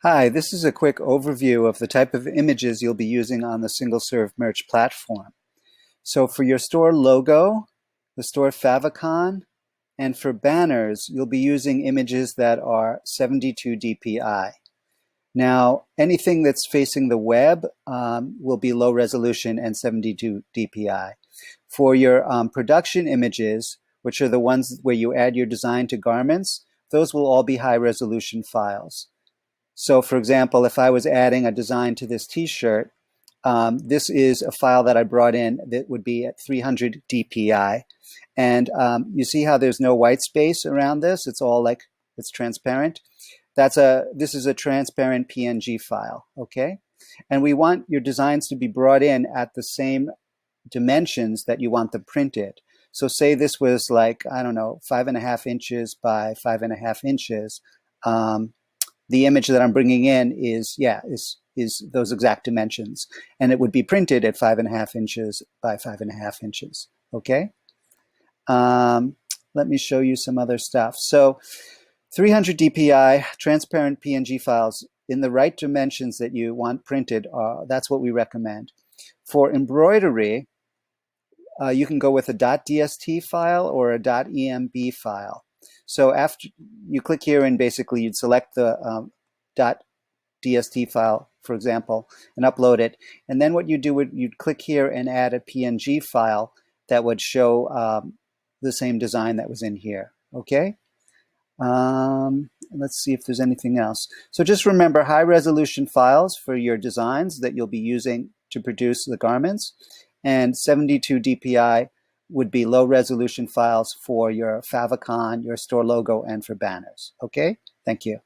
Hi, this is a quick overview of the type of images you'll be using on the single-serve merch platform. So for your store logo, the store favicon, and for banners, you'll be using images that are 72 dpi. Now, anything that's facing the web will be low resolution and 72 dpi. For your production images, which are the ones where you add your design to garments, those will all be high resolution files. So for example, if I was adding a design to this t-shirt, this is a file that I brought in that would be at 300 dpi. And you see how there's no white space around this? It's all like, it's transparent. This is a transparent PNG file, okay? And we want your designs to be brought in at the same dimensions that you want them printed. So say this was like, I don't know, 5.5 inches by 5.5 inches. The image that I'm bringing in is those exact dimensions, and it would be printed at 5.5 inches by 5.5 inches. Okay. Let me show you some other stuff. So 300 dpi transparent PNG files in the right dimensions that you want printed, that's what we recommend. For embroidery, you can go with a .dst file or a .emb file. So after you click here and basically you'd select the .dst file, for example, and upload it. And then what you do would you'd click here and add a PNG file that would show the same design that was in here. Okay. Let's see if there's anything else. So just remember high resolution files for your designs that you'll be using to produce the garments, and 72 dpi would be low resolution files for your favicon, your store logo, and for banners. Okay, thank you.